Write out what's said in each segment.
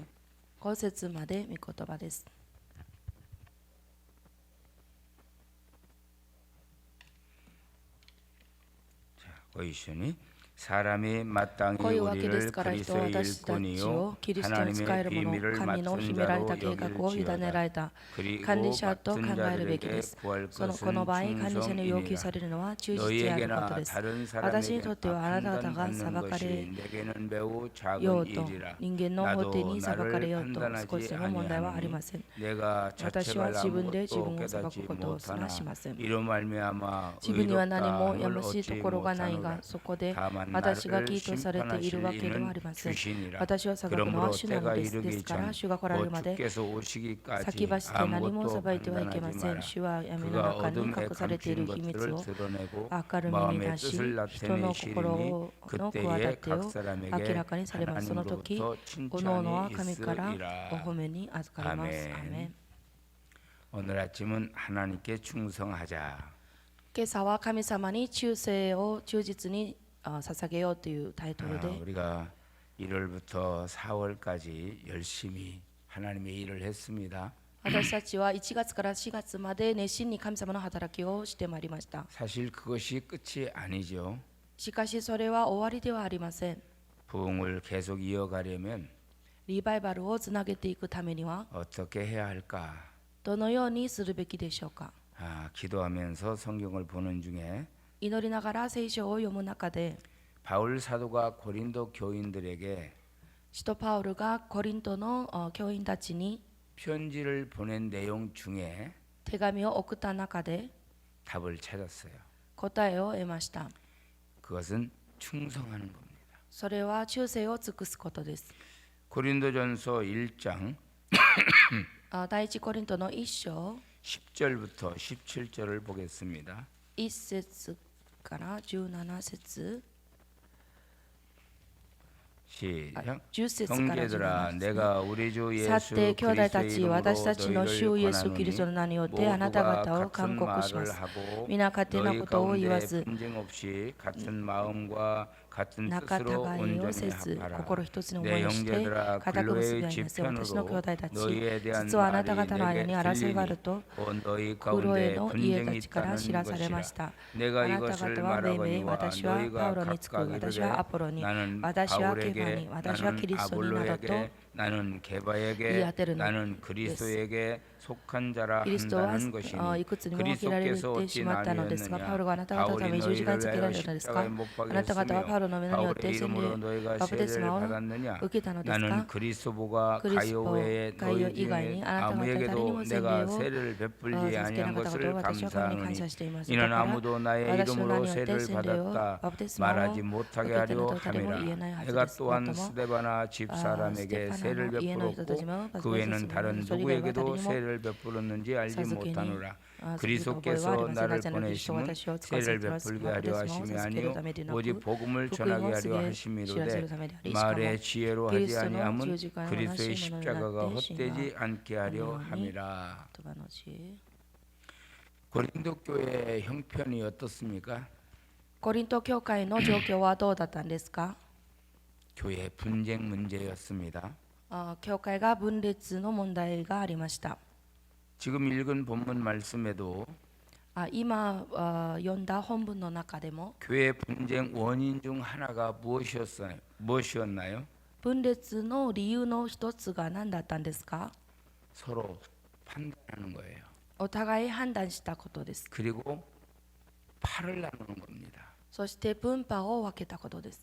5節5節まで御言葉です。 ご一緒に 사람이 마땅히 こういうわけです 우리를 から人は 그리스도의 私たち 일꾼이요 をキリストに仕え 하나님의 る者、 비밀을 神の 맡은 秘められ 자로 た計画を委ねら 여길지어다. れた管理 그리고 者と考 맡은 えるべきで 자들에게 す。 구할 この 것은 場合、管理者に要求 충성이니라. されるのは忠実であること 너희에게나 です。 다른 私に 사람에게 とってはあなた方が裁 판단받는 かれ 것이 내게는 매우 よ 작은 うと 일이라. 人間の法廷 나도 に裁かれ 나를 ようと少し 판단하지 でも問題はあり 아니하노니 ません。 내가 私は 자책할 自分で自 아무것도 分を裁く 깨닫지 ことをすら 못하나 しません。 이로 말미암아 自分には何も 의롭다 や 함을 ましいと 얻지 ころがないが、 못하노라. そこで 다만 私が 나를 義とされているわけではあり 심판하실 ません。 이는 주시니라. 私を裁くのは 그러므로 主なの 때가 です。で 이르기 すから 전 主が来られる 곧 まで 주께서 오시기까지 先走って何も 아무것도 裁いてはいけま 판단하지 せん。 마라. 主は闇の 그가 中に 어둠에 隠されている 감춘 秘密 것들을 を 드러내고 明るみに 마음의 出し、 뜻을 人の心 나타내시리니 の 그때에 企て 각 を 사람에게 明らかにされます。その時、 하나님으로부터 おのおのは 칭찬이 神からお 있으리라. 褒めに預かります。 아멘. アーメン。 오늘 아침은 하나님께 충성하자. 今朝は神様に忠誠を忠実に捧げようというタイトルで、 우리가 1월부터 4월까지 열심히 하나님의 일을 했습니다. 私たちは1月から4月まで熱心に神様の働きをしてまいりました。 사실 그것이 끝이 아니죠. しかしそれは終わりではありません。 부흥을 계속 이어가려면 リバイバルをつなげていくためには 어떻게 해야 할까? どのようにするべきでしょうか。 기도하면서 성경을 보는 중에 祈りながら聖書を読む中で、 바울 사도가 고린도 교인들에게 使徒パウルがコリントの教員たちに 편지를 보낸 내용 중에 手紙を送った中で 답을 찾았어요. 答えを得ました。 그것은 충성하는 겁니다. それは忠誠を尽くすことです。 고린도전서 1장 第一コリントの1章 10절부터 17절을 보겠습니다. 1節から17節 시작. 10節から 형제들아 17節 내가 우리 주 さ 예수 て兄弟た 그리스도의 ち 이름으로 私たちの主イエス・キリストの名によってあなた 모두가 方を 같은 勧告しま 말을 す。 하고 皆勝手な 너희 ことを言わ 가운데 ず 분쟁 없이 같은 마음과 같은 仲 뜻으로 違いを 온전히 せず 합하라. 心一つに思 내 いをして 형제들아 固く結び 근로의 合いなさい。私の兄 지편으로 弟たち、 너희에 대한 実はあなた 말이 方の間 내게 に争いがある 들리니 と 곧 너희 クロエ 가운데 の家 분쟁이 たちから知ら 있다는 されま 것이라. した。あ 내가 なた 이것을 方は命名、 말하거니와 私はパウ 너희가 ロにつく、 각각 私は 이르되 アポロに、 나는 私はケファ 바울에게 に、私はキ 나는 リストになどと 아볼로에게 나는 게바에게 이해하되는 나는 그리스도에게 속한 자라 キリストは 한다는 것이니 いくつにも分けられ 그리스도께서 て 어찌 しまったのですが、パウロ 나뉘었느냐 があなた方のために十字架につけられたのですか。 십자가에 못 あなた方はパウロの皆によっ 바울의 て洗礼 이름으로 너희가 バプテス 세례를 マを 받았느냐 受けたのです 나는 か。 그리스도보가 그리스도 가요 외에 가요 너희 이가이니 중에 아나타 아무에게도 가타다니 내가 모세레오 세례를 베풀지 授け 아니한 なかったこと 것을 を私は神に感 감사하노니 謝しています。 이는 だから 아무도 나의 私の名 이름으로 によって 세례를 洗礼を 받았다 バプテスマを 말하지 受 못하게 けた 하려 のと誰も言えない 함이라 はず 내가 です。 또한 もっとも 스데바나 집사람에게 세례를 ステファナの家の人たちも 베풀었고 그 외에는 다른 それ以外は誰 누구에게도 にも 세례를 베풀었는지 알지 授けに 못하노라 授けた覚えはあり 그리스도께서 ません。 나를 なぜならキリストは 보내심은 私を使わせ 세례를 てください。 베풀게 バプ 하려 テスマを 하심이 授ける 아니요 ためでなく、 오직 복음을 福音 전하게 を 하려 知らせ 하심이로되 るためであり、しかも 말의 지혜로 キリ 하지 ストの 아니함은 十字架の 그리스도의 話し物にな 십자가가 って死が 헛되지 않게 あるよ 하려 うに 함이라 言葉の知恵。 고린도 교회의 형편이 어떻습니까? コリント教会の状況はどうだったんですか。 교회 분쟁 문제였습니다. 教会が分裂の問題がありました。 지금 읽은 본문 말씀에도 今読んだ本文の中でも 교회 분쟁 원인 중 하나가 무엇이었나요? 分裂の理由の一つが何だったんですか。 서로 판단하는 거예요. お互い判断したことです。 그리고 팔을 나누는 겁니다. そして分派を分けたことです。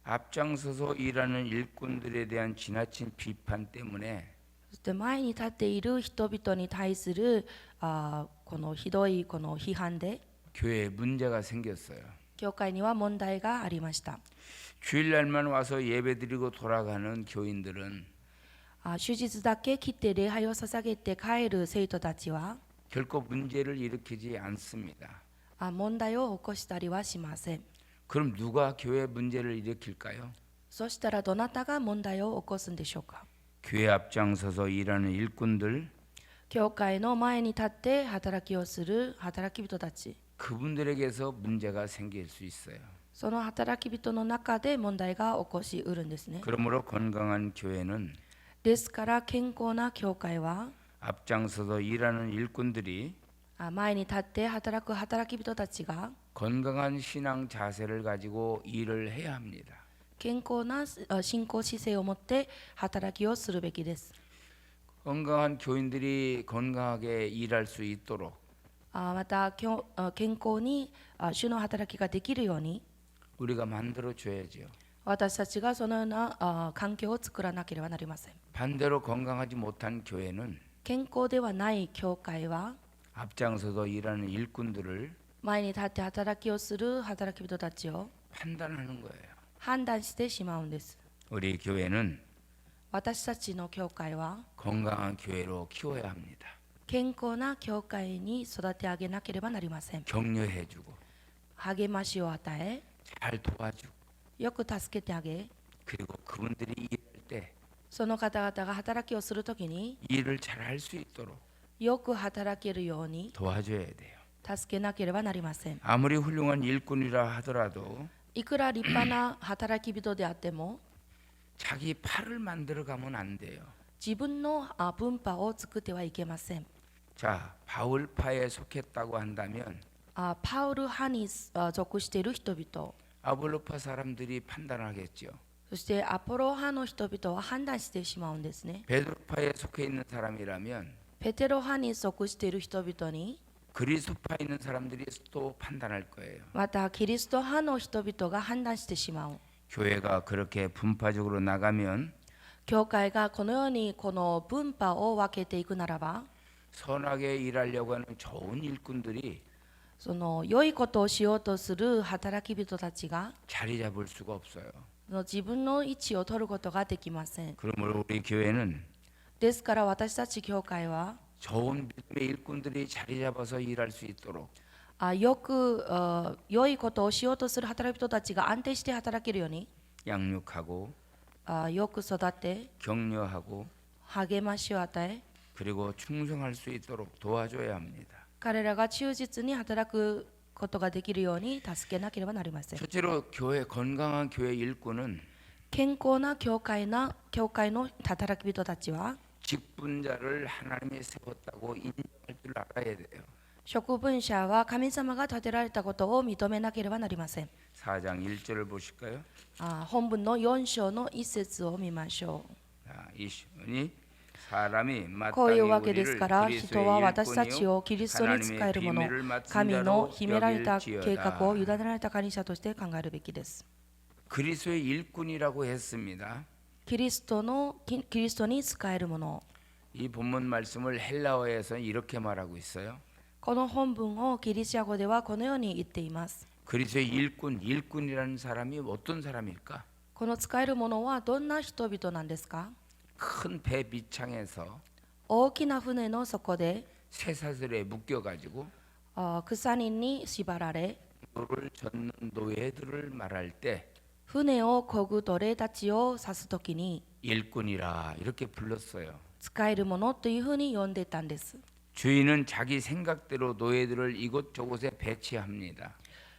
앞장서서 일하는 일꾼들에 대한 지나친 비판 때문에 そして前に立っている人々に対するこのひどいこの批判で 교회에 문제가 생겼어요. 教会には問題がありました。 주일날만 와서 예배드리고 돌아가는 교인들은 主日だけ来て礼拝を捧げて帰る生徒たちは 결코 문제를 일으키지 않습니다. 問題を起こしたりはしません。 그럼 누가 교회 문제를 일으킬까요? そしたらどなたが問題を起こすんでしょうか。 교회 앞장서서 일하는 일꾼들 教会の前に立って働きをする働き人たち、 그분들에게서 문제가 생길 수 있어요. その働き人の中で問題が起こしうるんですね。 그러므로 건강한 교회는 ですから健康な教会は 앞장서서 일하는 일꾼들이 前に立って働く働き人たちが 건강한 신앙 자세를 가지고 일을 해야 합니다. 健康な信仰姿勢を持って働きをするべきです。 건강한 교인들이 건강하게 일할 수 있도록 また健康に主の働きができるように 우리가 만들어 줘야죠. 私たちがそのような環境を作らなければなりません。 반대로 건강하지 못한 교회는 健康ではない教会は 앞장서서 일하는 일꾼들을 前に立って働きをする働き人たちを 판단하는 거예요. 判断してしまうんです。 우리 교회는 私たちの教会は 건강한 교회로 키워야 합니다. 健康な教会に育て上げなければなりません。 격려해주고 励ましを与え、 잘 도와주고 よく助けてあげ、 그리고 그분들이 일할 때 その方々が働きをするときに 일을 잘 할 수 있도록 よく働けるように 도와줘야 돼요. 助けなければなりません。 아무리 훌륭한 일꾼이라 하더라도 いくら立派な働き人であっても 자기 팔을 만들어 가면 안 돼요. 自分の分派を作ってはいけません。 자, 바울파에 속했다고 한다면 パウル派に属している人々、 아볼로파 사람들이 판단하겠죠. そしてアポロ派の人々は判断してしまうんですね。 베드로파에 속해 있는 사람이라면 ペテロ派に属している人々に 그리스도파에 있는 사람들이 또 판단할 거예요. またキリスト派の人々が判断してしまう。 교회가 그렇게 분파적으로 나가면 教会がこのようにこの分派を分けていくならば、 선하게 일하려고 하는 좋은 일꾼들이 その良いことをしようとする働き人たちが 자리 잡을 수가 없어요. 自分の位置を取ることができません。 그러므로 우리 교회는 ですから私たち教会は 좋은 믿음의 일꾼들이 자리 잡아서 일할 수 있도록 よく良いことをしようとする働き人たちが安定して働けるように 양육하고 よく育て 격려하고 励ましを与え 그리고 충성할 수 있도록 도와줘야 합니다. 彼らが忠実に働くことができるように助けなければなりません。 첫째로 교회 건강한 교회 일꾼은 健康な教会の働き人たちは 직분자를 하나님이 세웠다고 인정할 줄 알아야 돼요. 職分者は神様が立てられたことを認めなければなりません。 4장 1절을 보실까요? 本文の4章の一節を見ましょう。 자, 이 시온이 사람이 こういう 마땅히 わけですから、 우리를 人は 그리스도의 私たち 일꾼이요 をキリストに仕えるもの、 하나님의 비밀을 맡은 神の 자로 秘められた計画を委ね 여길지어다. られた管理者として考えるべきです。 그리스도의 일꾼이라고 했습니다. キリストに仕えるもの。 이 본문 말씀을 헬라어에서 이렇게 말하고 있어요. この本文をギリシャ語ではこのように言っています。 그리스도의 일꾼이라는 사람이 어떤 사람일까? この仕えるものはどんな人々なんですか？ 큰 배 밑창에서 大きな船の底で 쇠사슬에 묶여가지고 鎖に縛られ 노를 젓는 노예들을 말할 때 船を漕ぐ奴隷たちを指すときに 일꾼이라 이렇게 불렀어요. 使えるものというふうに呼んでたんです。 주인은 자기 생각대로 노예들을 이곳저곳에 배치합니다.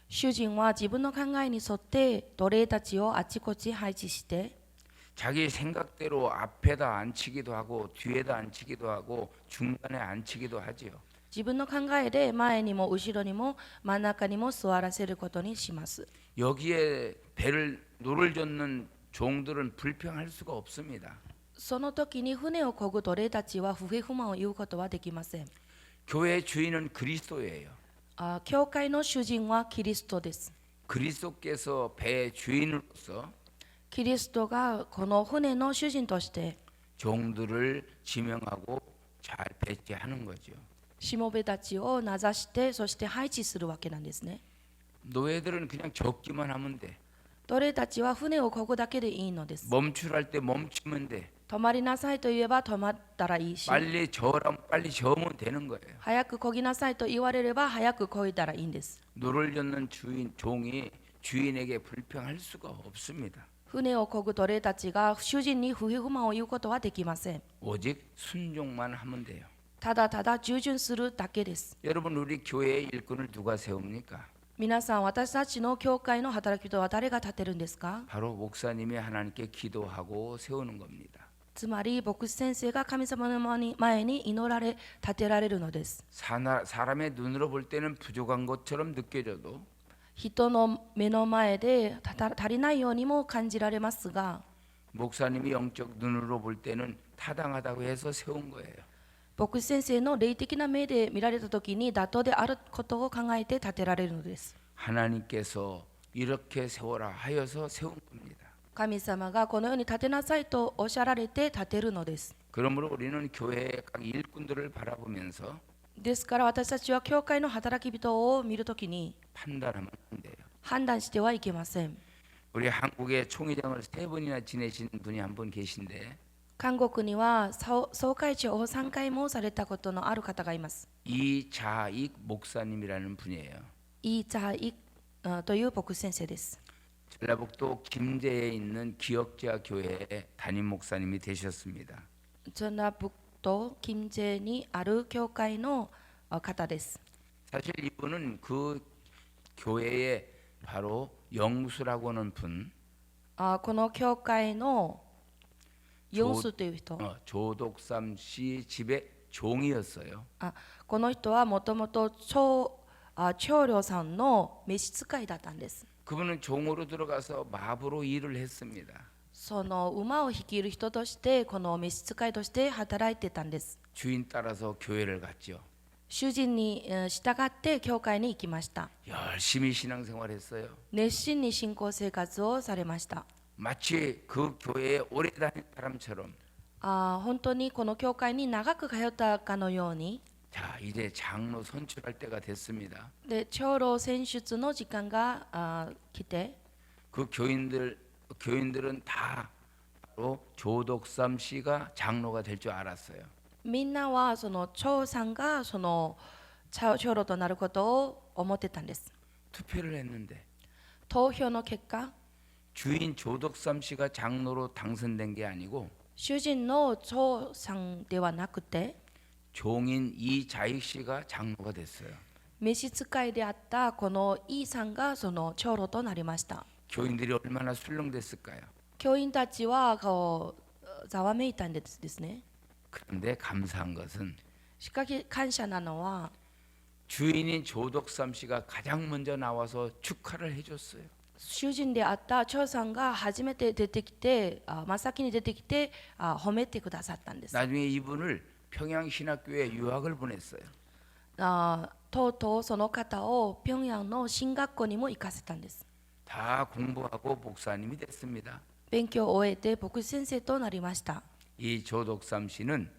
主人は自分の考えに沿って奴隷たちをあちこち配置して 자기 생각대로 앞에다 앉히기도 하고 뒤에다 앉히기도 하고 중간에 앉히기도 하지요. 自分の考えで前にも後ろにも真ん中にも座らせることにします。 여기에 노를 젓는 종들은 불평할 수가 없습니다. その時に船を漕ぐ奴隷たちは不平不満を言うことはできません。 교회의 주인은 그리스도예요. 教会の主人はキリストです。 그리스도께서 배의 주인으로서 キリストがこの船の主人として 종들을 지명하고 잘 배치하는 거죠. しもべたちを名指してそして配置するわけなんですね。 노예들은 그냥 적기만 하면 돼. 奴隷たちは船を漕ぐだけでいいのです。 멈출할 때 멈추면 돼. 止まりなさいと言えば止まったらいいし、 빨리 저으라면 빨리 저으면 되는 거예요. 早く漕ぎなさいと言われれば早く漕いだらいいんです。 노를 젓는 종이 주인에게 불평할 수가 없습니다. 船を漕ぐ奴隷たちが主人に不平不満を言うことはできません。 오직 순종만 하면 돼요. ただただ従順するだけです。 여러분 우리 교회의 일꾼을 누가 세웁니까? 皆さん、私たちの教会の働き人は誰が立てるんですか？ 바로 목사님이 하나님께 기도하고 세우는 겁니다. つまり牧師先生が神様の前に祈られ立てられるのです。 사람의 눈으로 볼 때는 부족한 것처럼 느껴져도 人の目の前で足りないようにも感じられますが、 목사님이 영적 눈으로 볼 때는 타당하다고 해서 세운 거예요. 牧師先生の霊的な目で見られた時に妥当であることを考えて立てられるのです。 하나님께서 이렇게 세워라 하여서 세운 겁니다. 神様がこのように立てなさいとおっしゃられて立てるのです。 그러므로 우리는 교회의 각 일꾼들을 바라보면서 ですから私たちは教会の働き人を見るときに 판단하면 안 돼요. 判断してはいけません。 우리 한국의 총회장을 3번이나 지내신 분이 한 분 계신데 韓国には総会長を3回もされたことのある方がいます。 이자익 목사님이라는 분이에요. イ・ジャイという牧師先生です。 전라북도 김제에 있는 기억자 교회의 담임 목사님이 되셨습니다. チョンラブと金ゼにある教会の方です。 사실 이분은 그 교회의 바로 영수라고 하는 분, この教会のヨンスという人、 조독삼 씨 집의 종이었어요. この人はもともと長領さんの召使いだったんです。 그분은 종으로 들어가서 마부로 일을 했습니다. その馬を率いる人としてこの召使いとして働いてたんです。 주인 따라서 교회를 갔죠. 主人に従って教会に行きました。 열심히 신앙생활했어요. 熱心に信仰生活をされました。 마치 그 교회에 오래 다닌 사람처럼 本当にこの教会に長く通ったかのように、 자 이제 장로 선출할 때가 됐습니다. で長老選出の時間が来て、 그 교인들은 다 바로 조독삼 씨가 장로가 될 줄 알았어요. みんなはその長さんがその長老となることを思ってたんです。 투표를 했는데 投票の結果、 주인 조독삼 씨가 장로로 당선된 게 아니고 主人の長さんではなくて 종인 이자익 씨가 장로가 됐어요. 召使いであったこのイさんがその長老となりました。 교인들이 얼마나 술렁댔을까요? 教員たちはざわめいたんですね。 그런데 감사한 것은 しかし感謝なのは 주인인 조덕삼 씨가 가장 먼저 나와서 축하를 해줬어요. 主人であった長さんが初めて出てきて、真っ先に出てきて褒めてくださったんです。 나중에 이분을 평양신학교에 유학을 보냈어요. とうとうその方を平壌の進学校にも行かせたんです。 다 공부하고 목사님이 됐습니다. 勉強を終えて牧師先生となりました。 이 조덕삼 씨는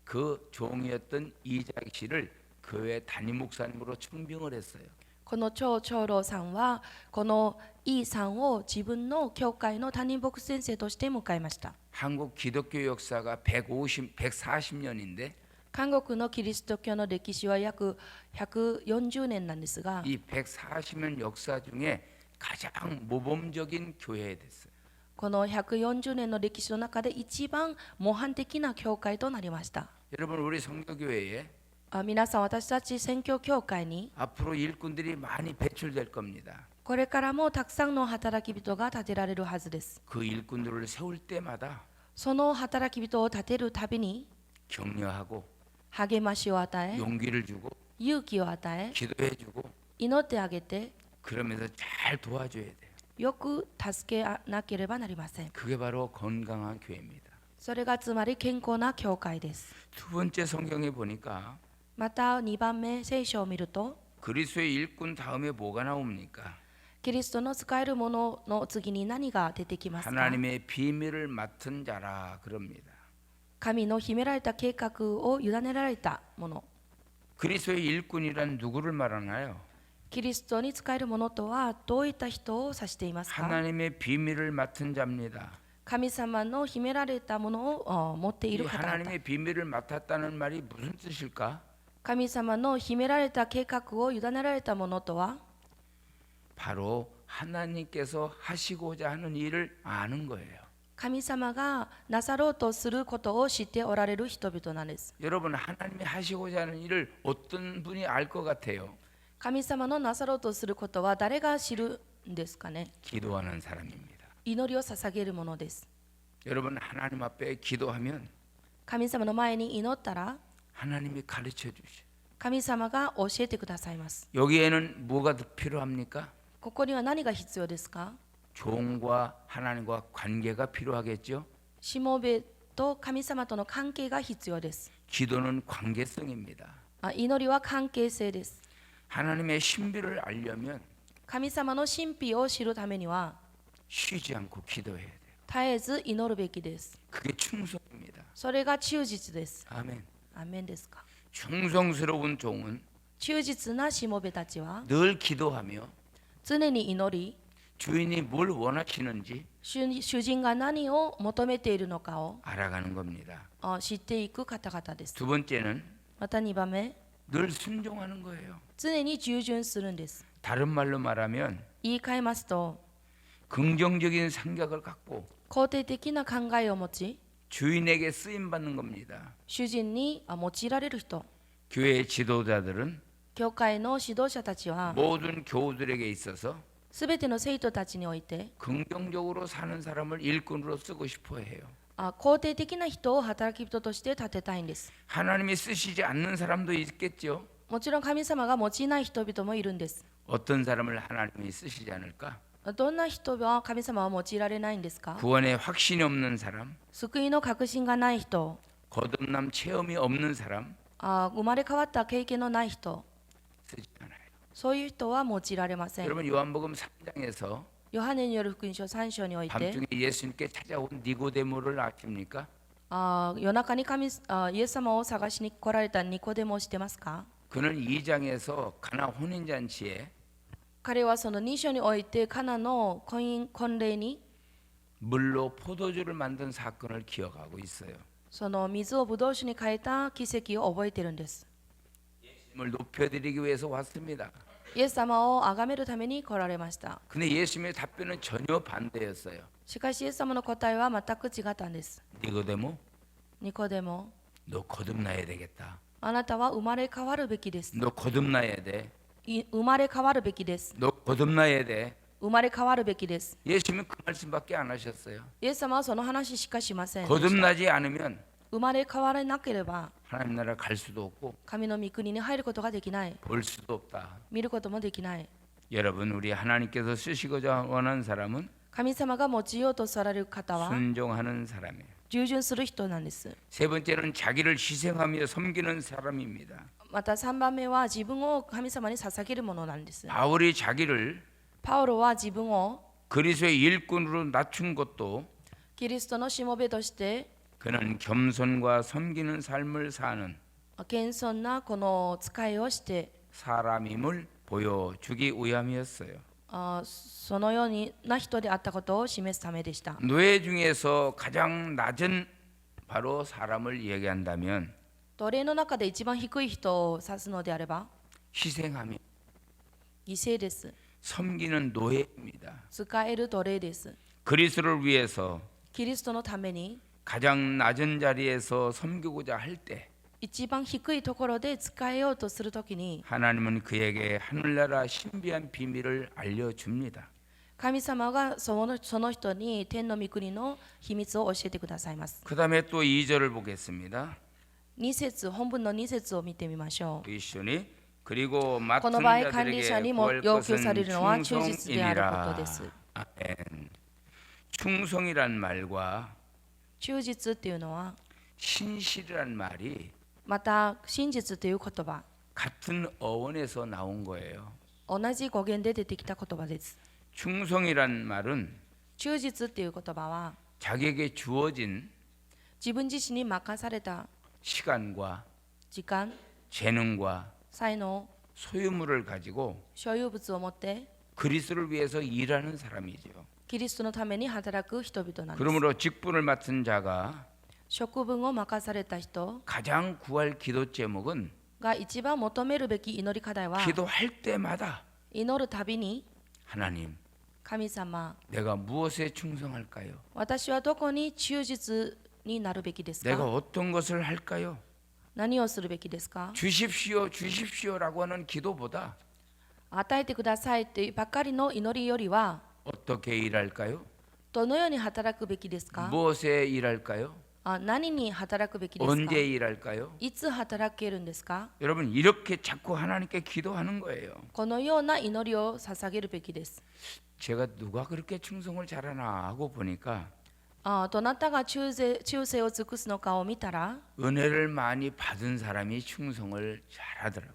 그 종이었던 이자익 씨를 교회 담임 목사님으로 청빙을 했어요. この長老さんはこのイさんを自分の教会の担任牧師先生として迎えました。 한국 기독교 역사가 140년인데 韓国のキリスト教の歴史は約140年なんですが、 이 140년 역사 중에 가장 모범적인 교회 됐어요. この140年の歴史の中で一番模範的な教会となりました。 여러분 우리 성교교회에 皆さん、私たち宣教教会に 앞으로 일꾼들이 많이 배출될 겁니다. これからもたくさんの働き人が立てられるはずです。 그 일꾼들을 세울 때마다 その働き人を立てるたびに 격려하고 励ましを与え、 용기를 주고 勇気を与え、 기도해주고 祈ってあげて、 그러면서 잘 도와줘야 돼요. よく助けなければなりません。 그게 바로 건강한 교회입니다. それがつまり健康な教会です。 두 번째 성경에 보니까 また2番目聖書を見ると、 그리스도의 일꾼 다음에 뭐가 나옵니까? キリストの使えるものの次に何が出てきますか？ 하나님의 비밀을 맡은 자라 그럽니다. 神の秘められた計画を委ねられたもの。 그리스도의 일꾼이란 누구를 말하나요? キリストに使えるものとはどういった人を指していますか？ 하나님의 비밀을 맡은 자입니다. 神様の秘められたものを持ってい 이 る方々。 하나님의 비밀을 맡았다는 말이 무슨 뜻일까? 神様の秘められた計画を委ねられたものとは、 바로 하나님께서 하시고자 하는 일을 아는 거예요. 神様がなさろうとすることを知っておられる人々なんです。 여러분 하나님이 하시고자 하는 일을 어떤 분이 알 것 같아요? 神様のなさろうとすることは誰が知るんですかね？ 기도하는 사람입니다. 祈りを捧げるものです。 여러분 하나님 앞에 기도하면 神様の前に祈ったら 하나님이 가르쳐 주셔. 神様が教えてくださいます。 여기에는 뭐가 더 필요합니까? ここには何が必要ですか？ 종과 하나님과 관계가 필요하겠죠. しもべと神様との関係が必要です。 기도는 관계성입니다. 祈りは関係性です。 하나님의 신비를 알려면 神様の神秘を知るためには 쉬지 않고 기도해야 돼요. 絶えず祈るべきです。 그게 충성입니다. それが忠実です。 아멘. アーメンですか？ 충성스러운 종은 忠実なしもべたちは 늘 기도하며 常に祈り、 주인이 뭘 원하시는지 主人が何を求めているのかを 알아가는 겁니다. 知っていく方々です。 두 번째는 また2番目、 늘 순종하는 거예요. 常に従順するんです。 다른 말로 말하면 言い換えますと、 긍정적인 생각을 갖고 肯定的な考えを持ち、 주인에게 쓰임 받는 겁니다. 主人に用いられる人、 교회 지도자들은 教会の指導者たちは 모든 교우들에게 있어서 すべての生徒たちにおいて 긍정적으로 사는 사람을 일꾼으로 쓰고 싶어 해요. 肯定的な人を働き人として立てたいんです。 하나님이 쓰시지 않는 사람도 있겠죠. もちろん神様が用いない人々もいるんです。 어떤 사람을 하나님이 쓰시지 않을까? どんな人は神様は用いられないんですか？ 구원에 확신이 없는 사람, 救いの確信がない人、 거듭남 체험이 없는 사람 生まれ変わった経験のない人、 쓰지 않아요. そういう人は用いられません。 여러분 요한복음 3장에서 ヨハネによる福音書3章において 밤중에 예수님께 찾아온 니고데모를 아십니까? 夜中にイエス様を探しに来られたニコデモを知ってますか？ 그는 2장에서 가나 혼인잔치에 彼はその2章においてカナの婚礼に 물로 포도주를 만든 사건을 기억하고 있어요. その水をブドウ酒に変えた奇跡を覚えているんです。 예수님을 높여드리기 위해서 왔습니다. イエス様を崇めるために来られました。 근데 예수님의 답변은 전혀 반대였어요. しかしイエス様の答えは全く違ったんです。 니고데모, ニコデモ、 너 거듭나야 되겠다. あなたは生まれ変わるべきです。 너 거듭나야 돼. 生まれ変わるべきです。 너 거듭나야 돼. 生まれ変わるべきです。 예수님은 그 말씀밖에 안 하셨어요. イエス様はその話しかしません。 거듭나지 않으면 生まれ変わらなければ 하나님 나라 갈 수도 없고 神の御国に入ることができない。 볼 수도 없다. 見ることもできない。 여러분 우리 하나님께서 쓰시고자 원하는 사람은 神様が用いようとされる方は 순종하는 사람이에요. 従順する人なんです。 세 번째는 자기를 희생하며 섬기는 사람입니다. また3番目は自分を神様に捧げるものなんです。 바울이 자기를 パウロは自分を 그리스도의 일꾼으로 낮춘 것도 キリストのしもべとして 그는 겸손과 섬기는 삶을 사는 謙遜なこの使いをして 사람임을 보여주기 위함이었어요. そのような人であったことを示すためでした。 노예 중에서 가장 낮은 바로 사람을 얘기한다면 奴隷の中で一番低い人を指すのであれば 희생하며 犠牲です。 섬기는 노예입니다. 使える奴隷です。 그리스도를 위해서 キリストのために 가장 낮은 자리에서 섬기고자 할 때 一番低いところで使えようとするときに 하나님은 그에게 하늘나라 신비한 비밀을 알려줍니다. 神様がその人に天の御国の秘密を教えてくださいます。 그 다음에 또 2절을 보겠습니다. 2節、本文の2節を見てみましょう。 이슈니 그리고 こ 맡은 の場合、管理者 자들에게 にも 구할 要求さ 것은 れるのは忠実であることで 충성이니라. す。 아멘. 충성이란 말과 忠実っていうのは、 신실이란 말이 また真実という言葉、 같은 어원에서 나온 거예요. 同じ語源で出てきた言葉です。 충성이란 말은 忠実っていう言葉は、 자기에게 주어진 自分自身に任された 시간과 時間、 재능과 才能、 소유물을 가지고 所有物を持って 그리스도를 위해서 일하는 사람이죠. キリストのために働く人々なんです。 그러므로 직분을 맡은 자가 職分を任された人 가장 구할 기도 제목은 が一番求めるべき祈り課題は、 기도할 때마다 祈るたびに 하나님 神様、 내가 무엇에 충성할까요? 私はどこに忠実になるべきですか？ 내가 어떤 것을 할까요? 何をするべきですか？ 주십시오 주십시오라고 하는 기도보다 与えてくださいというばかりの祈りよりは 어떻게 일할까요? どのように働くべきですか？ 무엇에 일할까요? 何に働くべきですか？ 언제 일할까요? いつ働けるんですか？ 여러분 이렇게 자꾸 하나님께 기도하는 거예요. このような祈りを捧げるべきです。 제가 누가 그렇게 충성을 잘하나 하고 보니까 どなたが忠誠を尽くすのかを見たら、 은혜를 많이 받은 사람이 충성을 잘하더라고.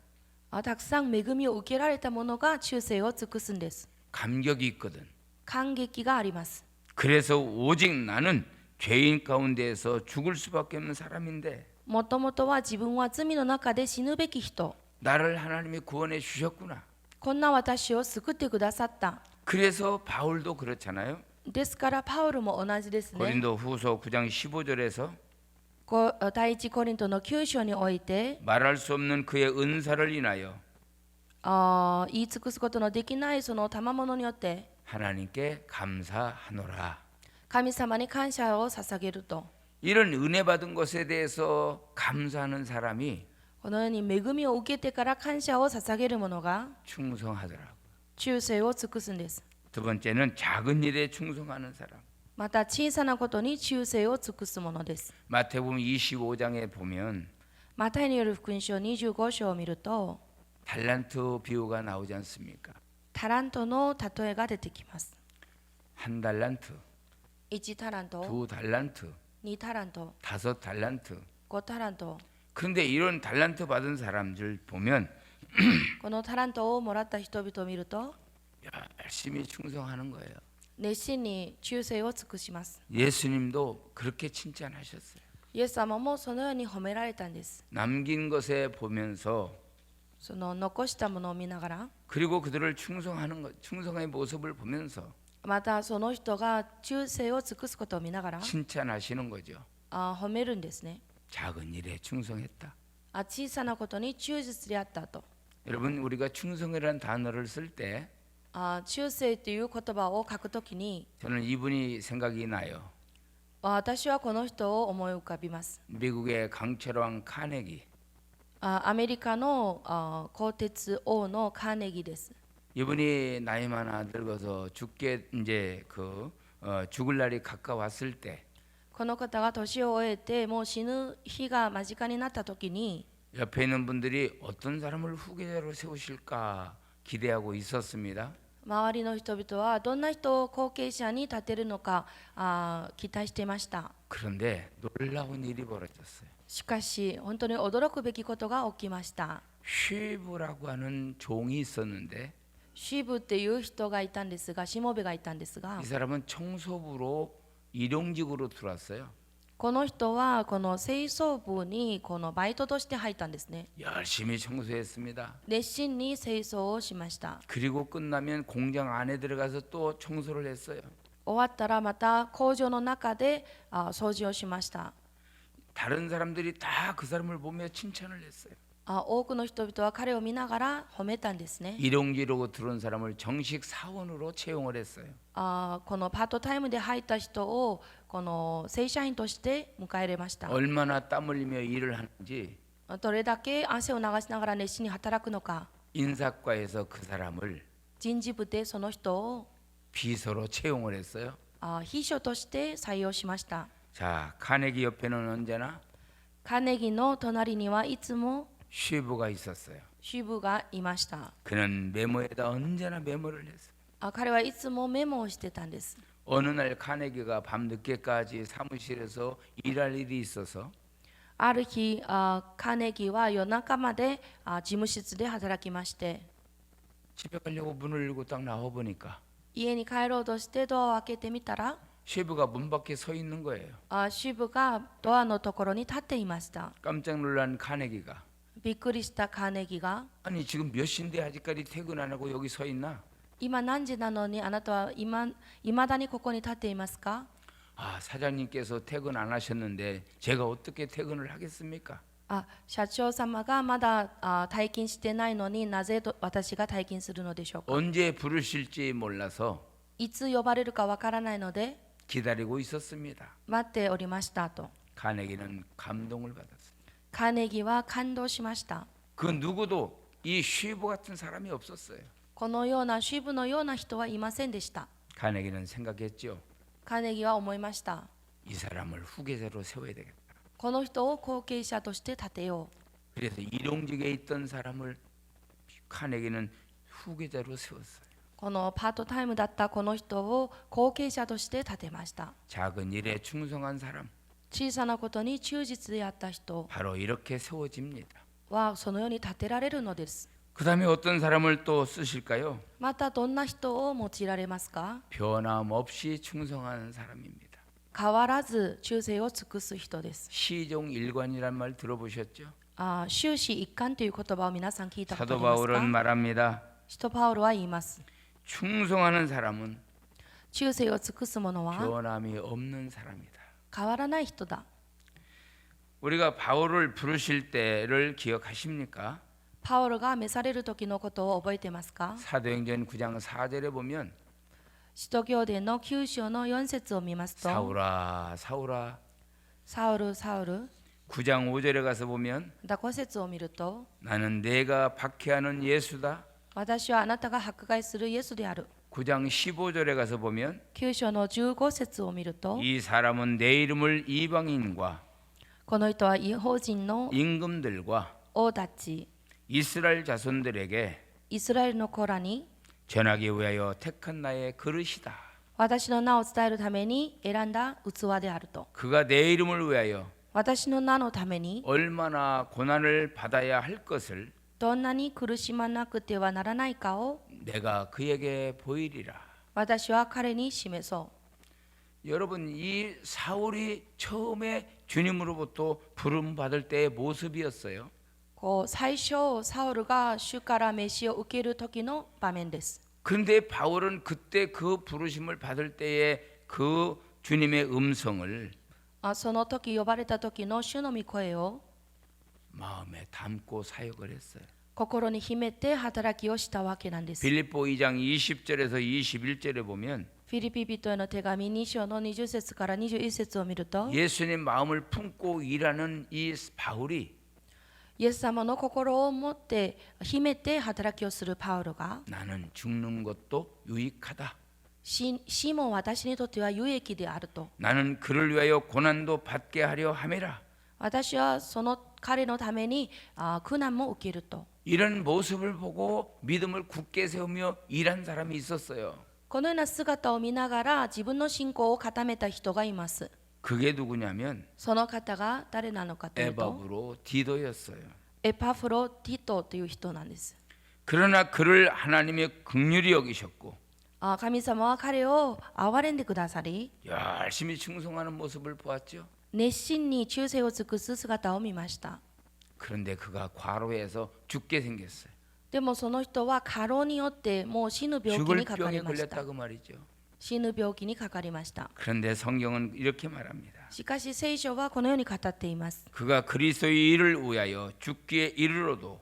たくさん恵みを受けられた者が忠誠を尽くすんです。 감격이 있거든. 感激があります。 그래서 오직 나는 죄인 가운데에서 죽을 수밖에 없는 사람인데 もともとは自分は罪の中で死ぬべき人。 나를 하나님이 구원해 주셨구나. こんな私を救ってくださった。 그래서 바울도 그렇잖아요. ですからパウルも同じですね。 고린도 후서 9장 15절에서 第一コリントの9章において、 말할 수 없는 그의 은사를 인하여 言い尽くすことのできないその賜物によって 하나님께 감사하노라. 神様に感謝を捧げると。 이런 은혜 받은 것에 대해서 감사하는 사람이 このように恵みを受けてから感謝を捧げる者が 충성하더라고. 忠誠を尽くすんです。 두 번째는 작은 일에 충성하는 사람. また小さなことに忠誠を尽くすものです。 마태복음 25장에 보면 マタイによる福音書25章を見ると、 달란트 비유가 나오지 않습니까? タラントの例えが出てきます。 한 달란트, 1タラント、 두 달란트, 2タラント、 다섯 달란트. 5タラント。 그런데 이런 달란트 받은 사람들 보면 このタラントをもらった人々を見ると、 열심히 충성하는 거예요. 熱心に忠誠を尽くします。 예수님도 그렇게 칭찬하셨어요. イエス様もそのように褒められたんです。 남긴 것에 보면서 その残したものを見ながら、 그리고 그들을 충성하는 것, 충성의 모습을 보면서 またその人が忠誠を尽くすことを見ながら、 칭찬하시는 거죠. 褒めるんですね。 작은 일에 충성했다. 小さなことに忠実であったと。 여러분 우리가 충성이라는 단어를 쓸 때 忠誠という言葉を書くときに、 저는 이분이 생각이 나요. 私はこの人を思い浮かびます。 미국의 강철왕 카네기. アメリカの鋼鉄王のカーネギーです。 이분이 나이 많아 늙어서 죽게 이제 죽을 날이 가까웠을 때 この方が年を終えてもう死ぬ日が間近になったときに、 옆에 있는 분들이 어떤 사람을 후계자로 세우실까 기대하고 있었습니다. 周りの人々はどんな人を後継者に立てるのか期待していました。 그런데 놀라운 일이 벌어졌어요. しかし本当に驚くべきことが起きました。 쉬브라고 하는 종이 있었는데 シブっていう人がいたんですが、しもべがいたんですが、 이 사람은 청소부로 일용직으로 들어왔어요. この人はこの清掃部にこのバイトとして入ったんですね。 열심히 청소했습니다. 熱心に清掃をしました。 그리고 끝나면 공장 안에 들어가서 또 청소를 했어요. 終わったらまた工場の中で掃除をしました。 다른 사람들이 다 그 사람을 보며 칭찬을 했어요. 多くの人々は彼を見ながら褒めたんですね。 일용직으로 들어온 사람을 정식 사원으로 채용을 했어요. このパートタイムで入った人をこの正社員として迎え入れました。 얼마나 땀 흘리며 일을 하는지 どれだけ汗を流しながら熱心に働くのか、 인사과에서 그 사람을 人事部でその人を 비서로 채용을 했어요. 秘書として採用しました。 자, 카네기 옆에는 언제나 カーネギーの隣にはいつも 쉬브가 있었어요. シブがいました。 그는 메모에다 언제나 메모를 했어요. 彼はいつもメモをしてたんです。 어느 날 카네기가 밤 늦게까지 사무실에서 일할 일이 있어서 ある日カーネギーは夜中まで事務室で働きまして、 집에 가려고 문을 열고 딱 나와 보니까 家に帰ろうとしてドアを開けてみたら、 쉬브가 문 밖에 서 있는 거예요. シブがドアのところに立っていました。 깜짝 놀란 카네기가 びっくりしたカーネギーが、 아니 지금 몇 시인데 아직까지 퇴근 안 하고 여기 서 있나? 今何時なのにあなたはいまだにここに立っていますか？ 아, 사장님께서 퇴근 안 하셨는데 제가 어떻게 퇴근을 하겠습니까? 社長様がまだ退勤してないのになぜ私が退勤するのでしょうか？ 언제 부르실지 몰라서 いつ呼ばれるかわからないので 기다리고 있었습니다. 待っておりましたと。 카네기는 감동을 받았어요. カーネギーは感動しました。 그 누구도 이 쉬브 같은 사람이 없었어요. このような支部のような人はいませんでした。 카네기는 생각했죠. カーネギーは思いました。 이 사람을 후계자로 세워야 되겠다. この人を後継者として立てよう。 그래서 일용직에 있던 사람을 카네기는 후계자로 세웠어요. このパートタイムだったこの人を後継者として立てました。 작은 일에 충성한 사람 小さなことに忠実であった人 바로 이렇게 세워집니다. はそのように立てられるのです。 그 다음에 어떤 사람을 또 쓰실까요? またどんな人を用いられますか？ 변함없이 충성하는 사람입니다. 変わらず忠誠を尽くす人です。 시종 일관이란 말 들어보셨죠? 終始一貫という言葉を皆さん聞いたことあ 사도 ります 바울은 か？ 말합니다. 使徒パウロは言います。 충성하는 사람은 忠誠を尽くす者は 변함이 없는 사람이다. 変わらない人だ。 우리가 바울을 부르실 때를 기억하십니까? パウロが召される時のことを覚えてますか？ 사도행전 9장 4절에 보면 使徒行伝の9章の4節を見ますと、 사울아 사울아. サウルサウル、 9장 5절에 가서 보면 また5節を見ると、 나는 내가 박해하는 예수다. 私はあなたが迫害するイエスである。 9장 15절에 가서 보면 9章の15節を見ると、 이 사람은 내 이름을 이방인과 この人は異邦人の 임금들과 王たち、 이스라엘 자손들에게 イスラエルの子らに 전하기 위하여 택한 나의 그릇이다. 私の名を伝えるために選んだ器であると。 그가 내 이름을 위하여 私の名のために 얼마나 고난을 받아야 할 것을 どんなに苦しまなくてはならないかを 내가 그에게 보이리라. 私は彼に示そう。 여러분, 이 사울이 처음에 주님으로부터 부름 받을 때의 모습이었어요. こう最初サウルが主から召しを受ける時の場面です。 근데 바울은 그때 그 부르심을 받을 때의 그 주님의 음성을 その時呼ばれた時の主の御声を 마음에 담고 사역을 했어요. 心に秘めて働きをしたわけなんです。 빌립보 2장 20절에서 21절에 보면 フィリピ人への手紙2章の20節から21節を見ると、 예수님 마음을 품고 일하는 이 바울이 イエス様の心を持って秘めて働きをするパウロが、 나는 죽는 것도 유익하다. 死も私にとっては有益であると。 나는 그를 위하여 고난도 받게 하려 함이라. 私はその彼のために苦難も受けると。 이런 모습을 보고 믿음을 굳게 세우며 일한 사람이 있었어요. このような姿を見ながら自分の信仰を固めた人がいます。 그게 누구냐면 その方が誰なのかというと、 에바브로 디도였어요. エパフロティトという人なんです。 그러나 그를 하나님의 긍휼히 여기셨고 神様は彼を憐れんでくださり、 열심히 충성하는 모습을 보았죠. 熱心に忠誠を尽くす姿を見ました。 그런데 그가 과로해서 죽게 생겼어요. でもその人は過労によってもう死ぬ病気 죽을 にかかり 병에 ました。 걸렸다고 말이죠. 死ぬ病気にかかりました。 그런데 성경은 이렇게 말합니다. しかし聖書はこのように語っています。 그가 그리스도의 일을 위하여 죽기에 이르러도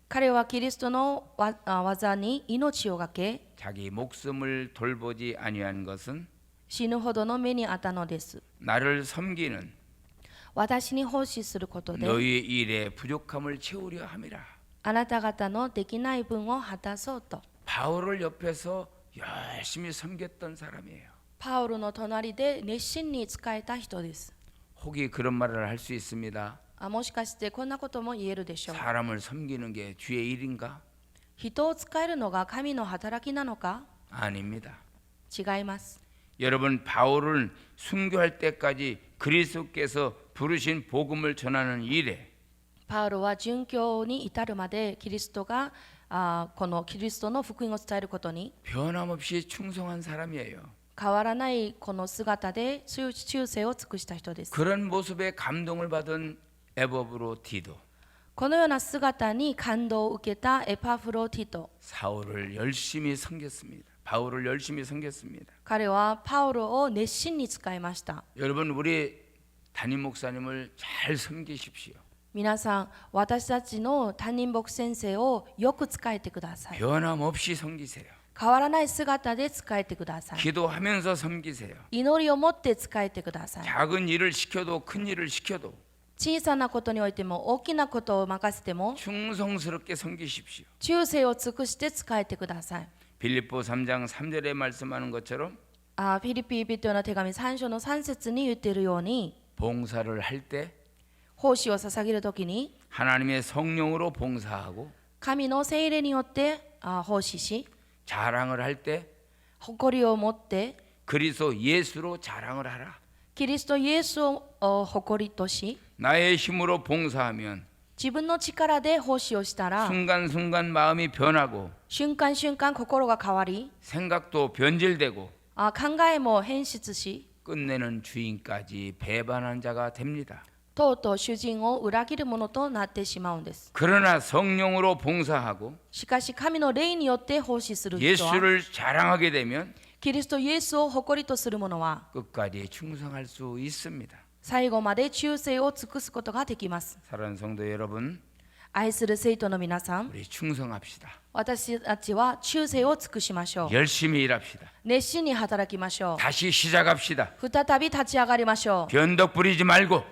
彼はキリストの技に命をかけ、 자기 목숨을 돌보지 아니한 것은 死ぬほどの目にあったのです。 나를 섬기는 私に奉仕することで、 너희의 일에 부족함을 채우려 함이라. あなた方のできない分を果たそうと。 바울을 옆에서 열심히 섬겼던 사람이에요. パウロの隣で熱心に仕えた人です。 혹이 그런 말을 할 수 있습니다. もしかしてこんなことも言えるでしょう。 사람을 섬기는 게 주의 일인가? 人を仕えるのが神の働きなのか？ 아닙니다. 違います。 여러분, 바울을 순교할 때까지 그리스도께서 부르신 복음을 전하는 일에 パウロは殉教に至るまでキリストがこのキリストの福音を伝えることに 변함없이 충성한 사람이에요. 変わらないこの姿で忠誠を尽くした人です。 그런 모습에 감동을 받은 에바브로 디도 このような姿に感動を受けたエパフロティト、 사울을 열심히 섬겼습니다. 바울을 열심히 섬겼습니다. 彼はパウロを熱心に仕えました。 여러분, 우리 담임 목사님을 잘 섬기십시오. 皆さん、私たちの担任牧先生をよく仕えてください。 변함없이 섬기세요. 変わらない姿で仕えてください。 기도하면서 섬기세요. 祈りを持って仕えてください。 작은 일을 시켜도 큰 일을 시켜도 小さなことにおいても大きなことを任せても 충성스럽게 섬기십시오. 忠誠を尽くして仕えてください。 빌립보 3장 3절에 말씀하는 것처럼 フィリピ人への手紙3章の3節に言っているように 봉사를 할 때 奉仕を捧げるときに 하나님의 성령으로 봉사하고 神の聖霊によって奉仕し 자랑을 할 때 誇りを持って 그리스도 예수로 자랑을 하라. キリストイエスを誇りとし 나의 힘으로 봉사하면 自分の力で奉仕をしたら 순간순간 마음이 변하고 瞬間瞬間心が変わり 생각도 변질되고 考えも変質し 끝내는 주인까지 배반한 자가 됩니다. とうとう主人を裏切るものとなってしまうんです。 그러나 성령으로 봉사하고 しかし神の霊によって奉仕する人は 예수를 자랑하게 되면 キリストイエスを誇りとする者は 끝까지 충성할 수 있습니다. 最後まで忠誠を尽くすことができます。 사랑하는 성도 여러분, 愛する生徒の皆さん、 우리 충성합시다. 私たちは忠誠を尽くしましょう。 열심히 일합시다. 熱心に働きましょ 다시 시작합시다. う。再び立ち上がりましょう。 변덕 부리지 말고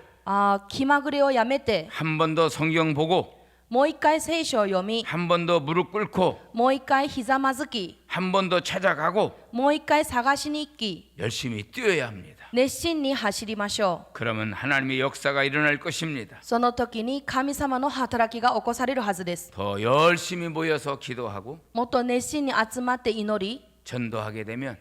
気まぐれをやめて、 한 번 더 성경 보고 もう一回聖書を読み、 한 번 더 무릎 꿇고 もう一回ひざまずき、 한 번 더 찾아가고 もう一回探しに行き、 열심히 뛰어야 합니다. 熱心に走りましょう。 그러면 하나님의 역사가 일어날 것입니다. その時に神様の働きが起こされるはずです。 더 열심히 모여서 기도하고 もっと熱心に集まって祈り、 전도하게 되면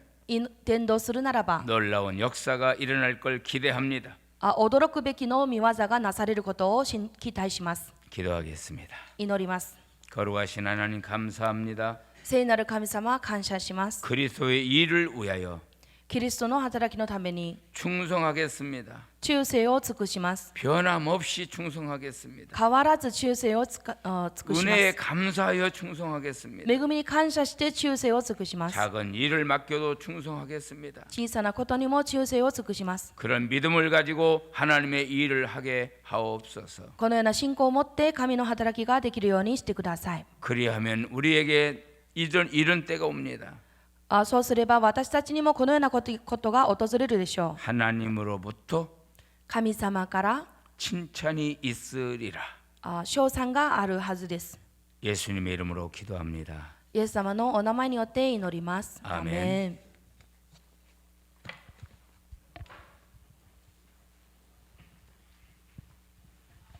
伝道するならば、 놀라운 역사가 일어날 걸 기대합니다. 驚くべきの御業がなされることを期待します。 기도하겠습니다. 祈ります。 거룩하신 하나님 감사합니다. 聖なる神様感謝します。 그리스도의 일을 위하여 キリストの働きのために 충성하겠습니다. 忠誠を尽くします。 변함없이 충성하겠습니다. 変わらず忠誠を尽くしま 은혜에 す。 감사하여 충성하겠습니다. 恵みに感謝して忠誠を尽くします。 작은 일을 맡겨도 충성하겠습니다. 小さなことにも忠誠を尽くします。 그런 믿음을 가지고 하나님의 일을 하게 하옵소서. このような信仰を持って神の働きができるようにしてください。 그리하면 우리에게 이런 때가 옵니다. そうすれば私たちにもこのようなことが訪れるでしょう。 하나님으로부터 神様から 칭찬이 있으리라. 称賛があるはずです。 예수님의 이름으로 기도합니다. イエス様のお名前によって祈ります。アーメンアーメン。